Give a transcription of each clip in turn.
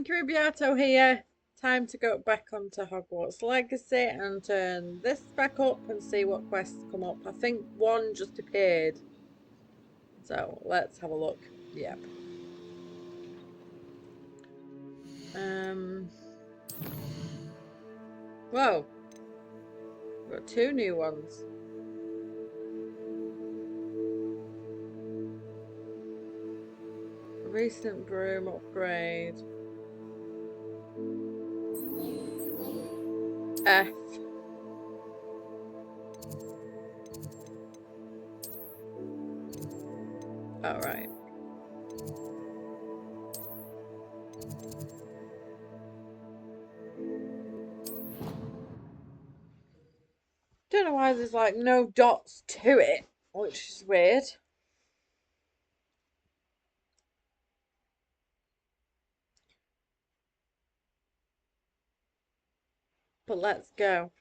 everyone, Rigby Artho here. Time to go back onto Hogwarts Legacy and turn this back up and see what quests come up. I think one just appeared. So let's have a look. Yep. Whoa. We've got two new ones. Recent broom upgrade. F. Alright. Don't know why there's like no dots to it, which is weird. But let's go.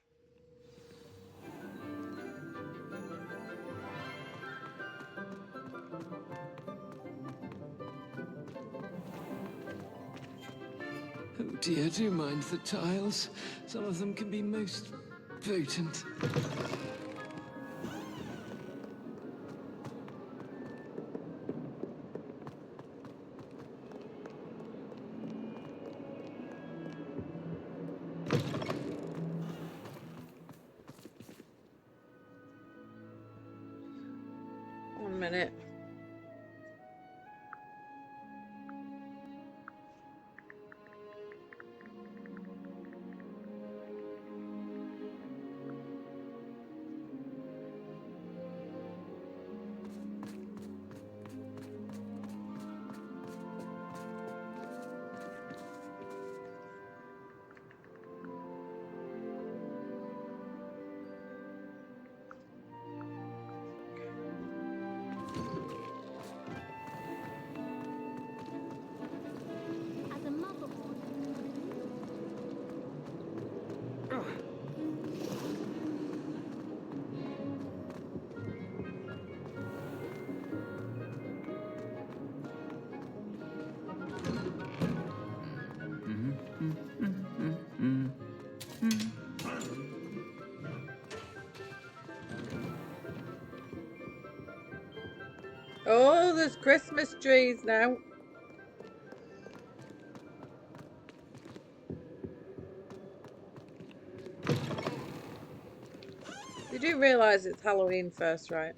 Oh dear, do mind the tiles. Some of them can be most potent. 1 minute. Oh, there's Christmas trees now. You do realise it's Halloween first, right?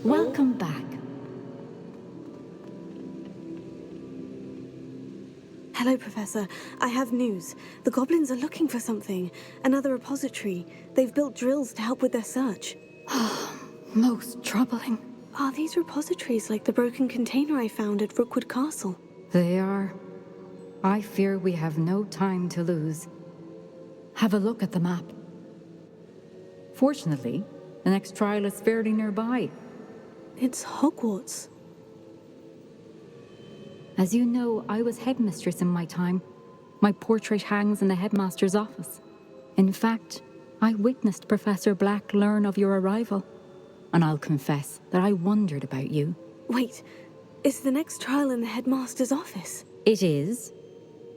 Welcome back. Hello, Professor. I have news. The goblins are looking for something. Another repository. They've built drills to help with their search. Most troubling. Are these repositories like the broken container I found at Rookwood Castle? They are. I fear we have no time to lose. Have a look at the map. Fortunately, the next trial is fairly nearby. It's Hogwarts. As you know, I was headmistress in my time. My portrait hangs in the headmaster's office. In fact, I witnessed Professor Black learn of your arrival. And I'll confess that I wondered about you. Wait, is the next trial in the headmaster's office? It is.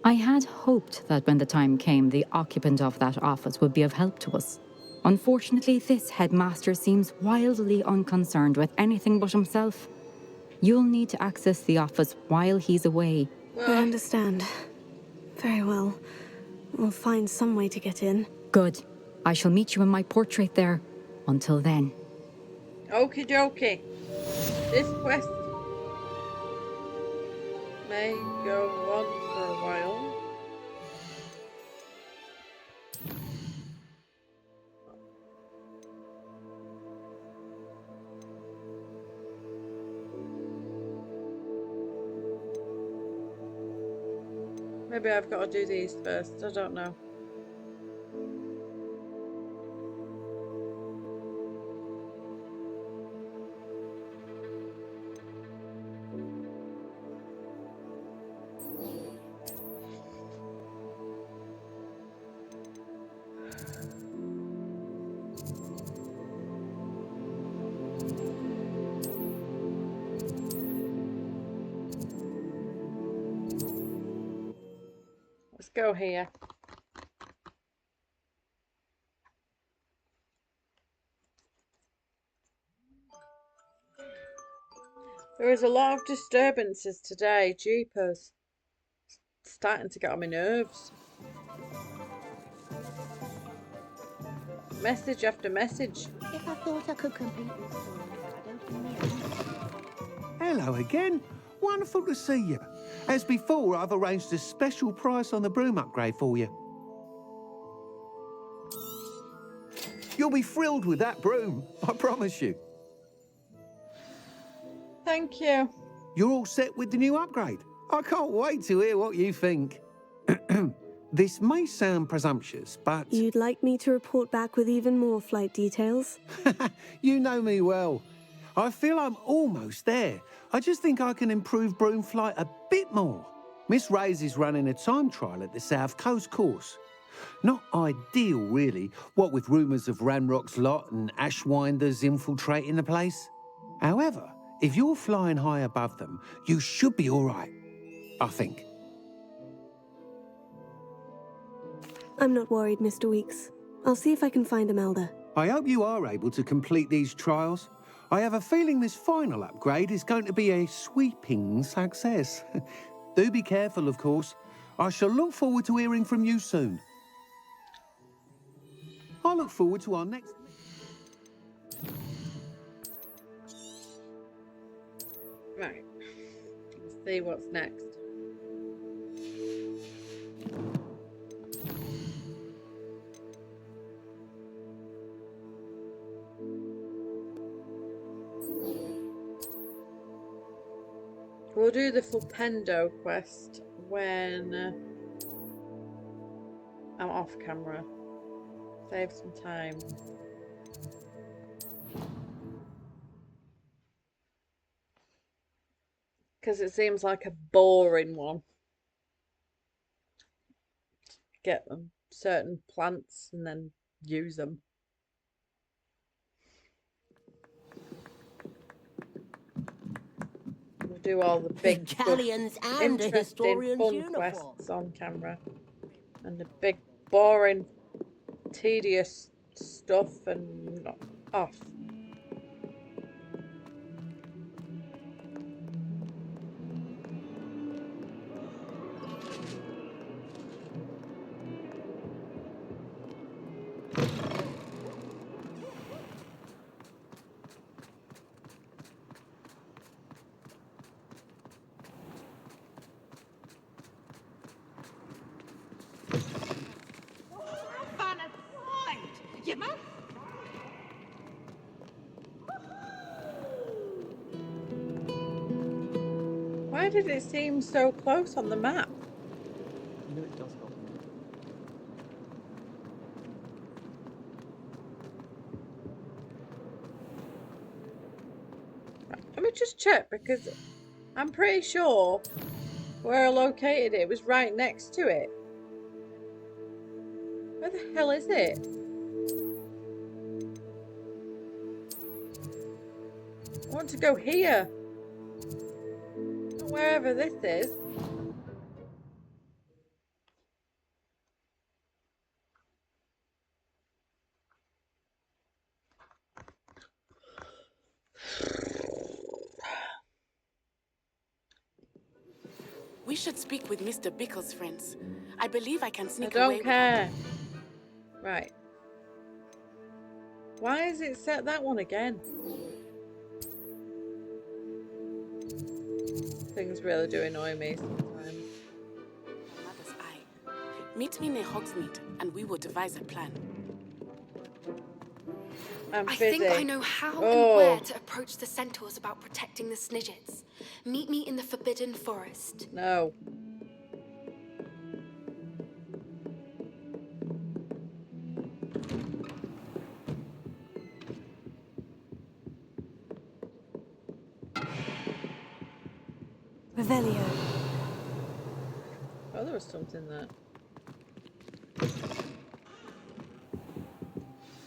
I had hoped that when the time came, the occupant of that office would be of help to us. Unfortunately, this headmaster seems wildly unconcerned with anything but himself. You'll need to access the office while he's away. I understand. Very well. We'll find some way to get in. Good. I shall meet you in my portrait there. Until then. Okie dokie. This quest may go on for a while. Maybe I've got to do these first, I don't know. Let's go here. There is a lot of disturbances today, jeepers. It's starting to get on my nerves. Message after message. If I thought I could complete this story, I don't know. Hello again. Wonderful to see you. As before, I've arranged a special price on the broom upgrade for you. You'll be thrilled with that broom, I promise you. Thank you. You're all set with the new upgrade. I can't wait to hear what you think. This may sound presumptuous, but... You'd like me to report back with even more flight details? You know me well. I feel I'm almost there. I just think I can improve broom flight a bit more. Miss Reyes is running a time trial at the South Coast course. Not ideal, really, what with rumours of Ranrock's lot and Ashwinders infiltrating the place. However, if you're flying high above them, you should be all right, I think. I'm not worried, Mr. Weeks. I'll see if I can find Imelda. I hope you are able to complete these trials. I have a feeling this final upgrade is going to be a sweeping success. Do be careful, of course. I shall look forward to hearing from you soon. I look forward to our next... Right. Let's see what's next. We'll do the Fulpendo quest when I'm off camera. Save some time. Because it seems like a boring one. Get them certain plants and then use them. We'll do all the big Galleons and a interesting historian's fun uniform. quests on camera. And the big boring tedious stuff and off. Why did it seem so close on the map? You know it does help. Let me just check because I'm pretty sure where I located it was right next to it. Where the hell is it? I want to go here. Not wherever this is. We should speak with Mr. Bickle's friends. I believe I can I sneak away. don't care. Right. Why is it set that one again? Things really do annoy me sometimes. Mother's eye. Meet me near Hogsmeade, and we will devise a plan. I'm I busy. think I know how Oh. and where to approach the centaurs about protecting the Snidgets. Meet me in the Forbidden Forest. No. Revelio. Oh, there was something there.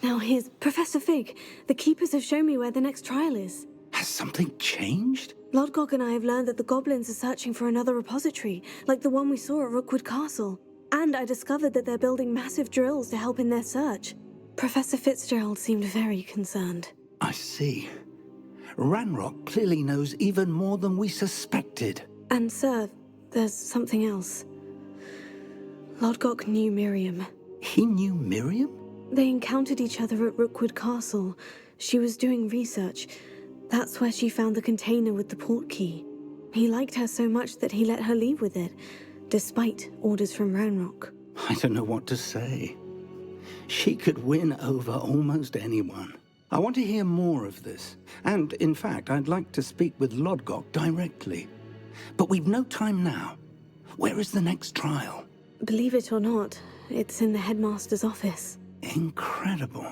Now here's Professor Fig. The Keepers have shown me where the next trial is. Has something changed? Lodgok and I have learned that the goblins are searching for another repository, like the one we saw at Rookwood Castle. And I discovered that they're building massive drills to help in their search. Professor Fitzgerald seemed very concerned. I see. Ranrock clearly knows even more than we suspected. And sir, there's something else. Lodgok knew Miriam. He knew Miriam? They encountered each other at Rookwood Castle. She was doing research. That's where she found the container with the port key. He liked her so much that he let her leave with it, despite orders from Ranrock. I don't know what to say. She could win over almost anyone. I want to hear more of this. And, in fact, I'd like to speak with Lodgok directly. But we've no time now. Where is the next trial? Believe it or not, it's in the headmaster's office. Incredible.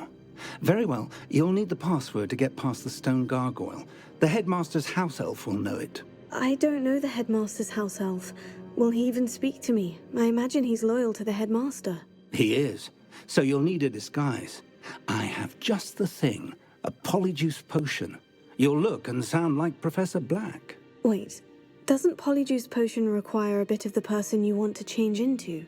Very well, you'll need the password to get past the stone gargoyle. The headmaster's house elf will know it. I don't know the headmaster's house elf. Will he even speak to me? I imagine he's loyal to the headmaster. He is. So you'll need a disguise. I have just the thing. A polyjuice potion. You'll look and sound like Professor Black. Wait, doesn't Polyjuice Potion require a bit of the person you want to change into?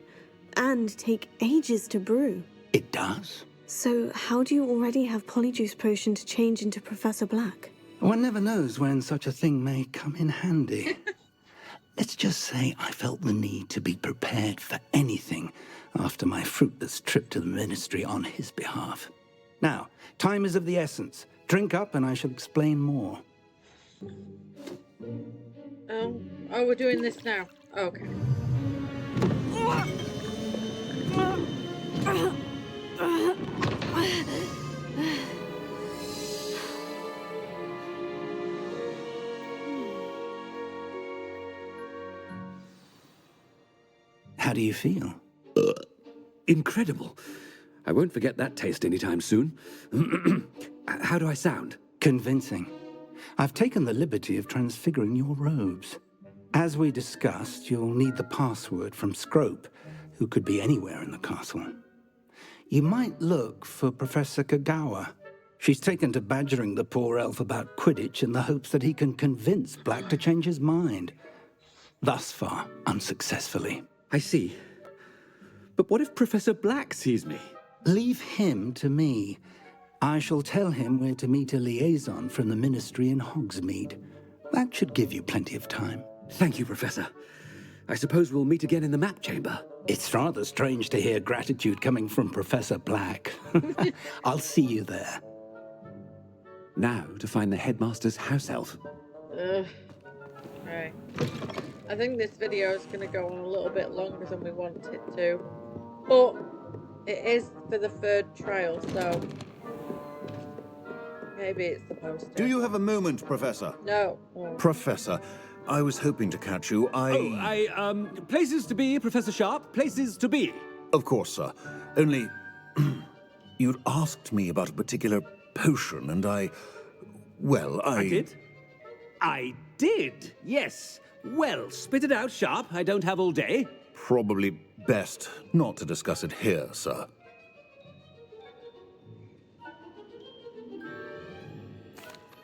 And take ages to brew? It does? So how do you already have Polyjuice Potion to change into Professor Black? One never knows when such a thing may come in handy. Let's just say I felt the need to be prepared for anything after my fruitless trip to the ministry on his behalf. Now, time is of the essence. Drink up and I shall explain more. Oh, we're doing this now. Okay. How do you feel? Incredible. I won't forget that taste anytime soon. How do I sound? Convincing. I've taken the liberty of transfiguring your robes. As we discussed, you'll need the password from Scrope, who could be anywhere in the castle. You might look for Professor Kagawa. She's taken to badgering the poor elf about Quidditch in the hopes that he can convince Black to change his mind. Thus far, unsuccessfully. I see. But what if Professor Black sees me? Leave him to me. I shall tell him where to meet a liaison from the ministry in Hogsmeade. That should give you plenty of time. Thank you, Professor. I suppose we'll meet again in the map chamber. It's rather strange to hear gratitude coming from Professor Black. I'll see you there. Now to find the headmaster's house elf. Ugh. Right. I think this video is going to go on a little bit longer than we want it to. But it is for the third trial, so maybe it's supposed to. Do you have a moment, Professor? No. Oh. Professor, I was hoping to catch you. Places to be, Professor Sharp. Places to be. Of course, sir. Only, you'd asked me about a particular potion, and I did? I did, yes. Well, spit it out, Sharp. I don't have all day. Probably best not to discuss it here, sir.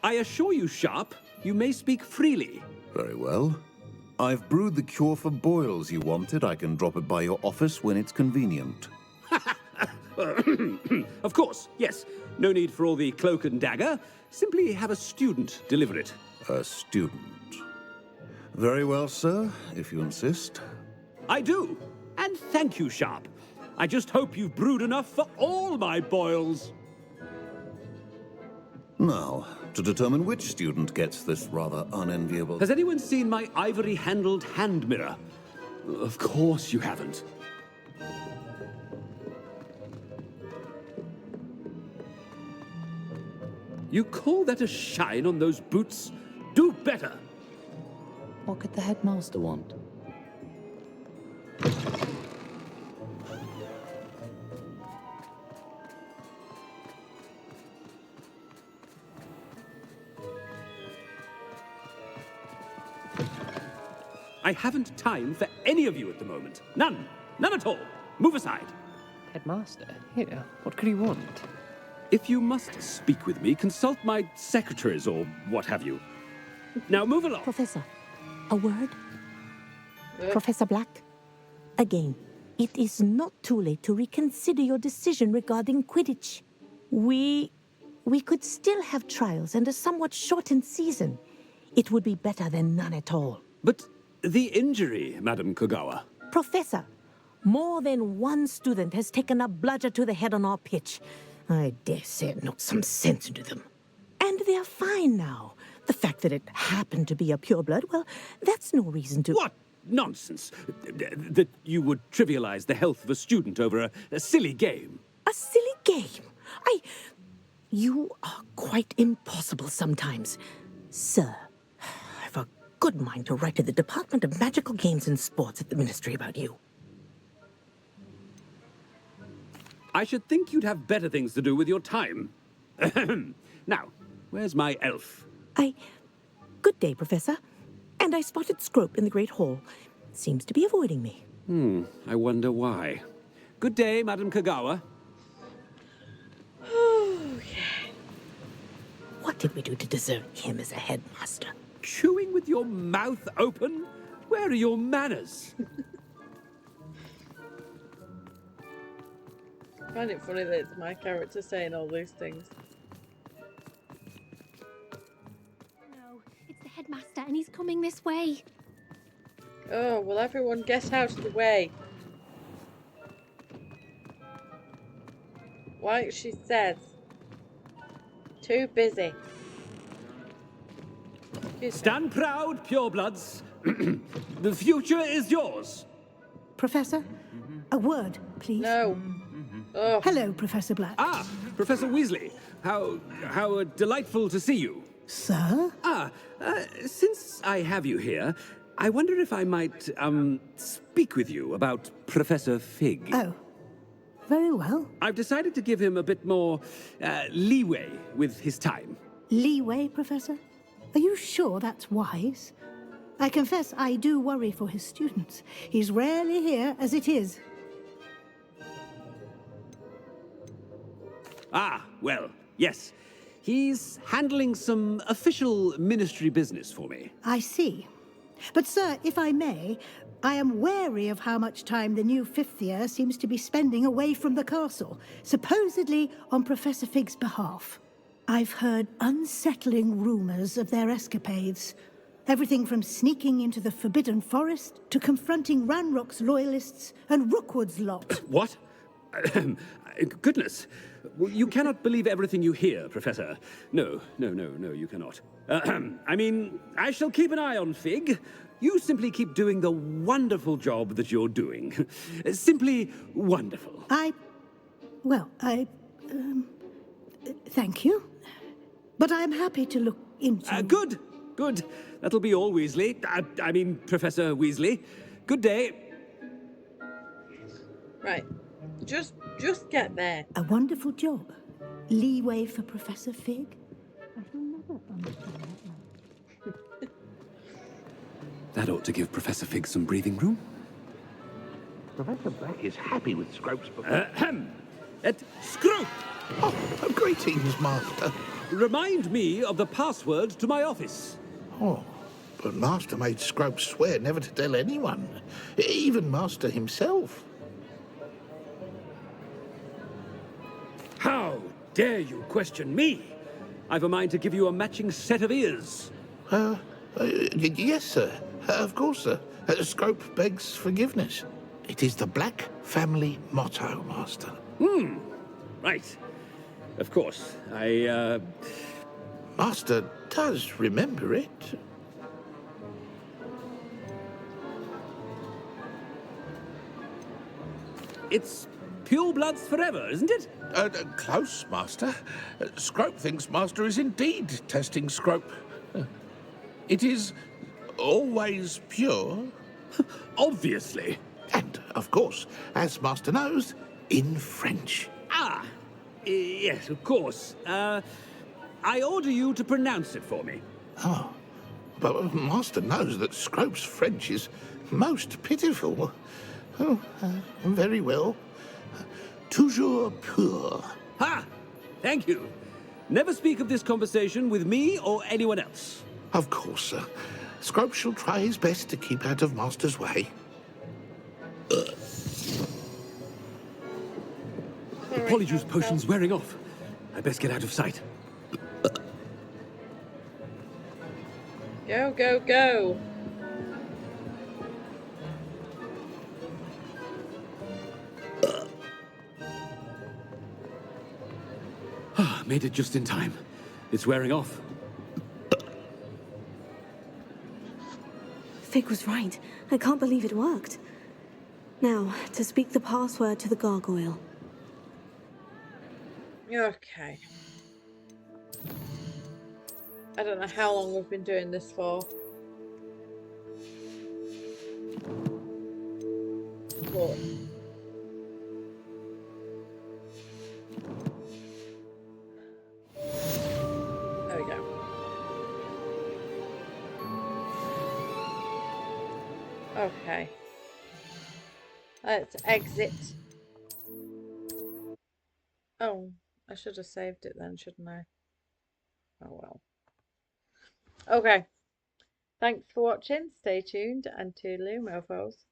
I assure you, Sharp, you may speak freely. Very well. I've brewed the cure for boils you wanted. I can drop it by your office when it's convenient. Of course, yes. No need for all the cloak and dagger. Simply have a student deliver it. A student. Very well, sir, if you insist. I do. And thank you, Sharp. I just hope you've brewed enough for all my boils. Now, to determine which student gets this rather unenviable... Has anyone seen my ivory-handled hand mirror? Of course you haven't. You call that a shine on those boots? Do better! What could the headmaster want? I haven't time for any of you at the moment. None. None at all. Move aside. Headmaster? Here, what could he want? If you must speak with me, consult my secretaries or what have you. Now move along. Professor, a word? Professor Black? Again, it is not too late to reconsider your decision regarding Quidditch. We could still have trials and a somewhat shortened season. It would be better than none at all. But the injury, Madam Kogawa. Professor, more than one student has taken a bludger to the head on our pitch. I dare say it knocked some sense into them. And they're fine now. The fact that it happened to be a pureblood, well, that's no reason to... What nonsense! That you would trivialize the health of a student over a silly game. A silly game? You are quite impossible sometimes. Sir, I've a good mind to write to the Department of Magical Games and Sports at the Ministry about you. I should think you'd have better things to do with your time. Now, where's my elf? Good day, Professor. And I spotted Scrope in the Great Hall. Seems to be avoiding me. I wonder why. Good day, Madam Kogawa. Okay. What did we do to deserve him as a headmaster? Chewing with your mouth open? Where are your manners? I find it funny that it's my character saying all these things. No, it's the headmaster and he's coming this way. Oh, will everyone get out of the way? Like she says. Too busy. Stand proud, purebloods. The future is yours. Professor, a word, please. No. Oh. Hello, Professor Black. Ah, Professor Weasley. How delightful to see you. Sir? Since I have you here, I wonder if I might, speak with you about Professor Fig. Oh, very well. I've decided to give him a bit more, leeway with his time. Leeway, Professor? Are you sure that's wise? I confess I do worry for his students. He's rarely here as it is. Ah, well, yes. He's handling some official ministry business for me. I see. But, sir, if I may, I am wary of how much time the new fifth year seems to be spending away from the castle, supposedly on Professor Fig's behalf. I've heard unsettling rumors of their escapades. Everything from sneaking into the Forbidden Forest to confronting Ranrock's loyalists and Rookwood's lot. What? Goodness. You cannot believe everything you hear, Professor. No, you cannot. I mean, I shall keep an eye on Fig. You simply keep doing the wonderful job that you're doing. Simply wonderful. Thank you. But I'm happy to look into... Good. That'll be all, Weasley. I mean, Professor Weasley. Good day. Right. Just get there. A wonderful job. Leeway for Professor Fig. That ought to give Professor Fig some breathing room. Professor Black is happy with Scrope's Scrope! Oh, greetings, Master. Remind me of the password to my office. Oh, but Master made Scrope swear never to tell anyone, even Master himself. How dare you question me? I've a mind to give you a matching set of ears. Yes, sir. Of course, sir. Scrope begs forgiveness. It is the Black family motto, Master. Right. Of course. Master does remember it. It's pure bloods forever, isn't it? Close, Master. Scrope thinks Master is indeed testing Scrope. It is always pure. Obviously. And, of course, as Master knows, in French. Ah, yes, of course. I order you to pronounce it for me. Oh, but Master knows that Scrope's French is most pitiful. Oh, very well. Toujours pur. Ha! Thank you. Never speak of this conversation with me or anyone else. Of course, sir. Scrope shall try his best to keep out of Master's way. The polyjuice potion's wearing off. I best get out of sight. Go, go, go. Made it just in time. It's wearing off. Fig was right. I can't believe it worked. Now, to speak the password to the gargoyle. Okay. I don't know how long we've been doing this for. But there we go. Okay. Let's exit. Oh, I should have saved it then, shouldn't I? Oh well. Okay. Thanks for watching. Stay tuned and toodaloo, mofos.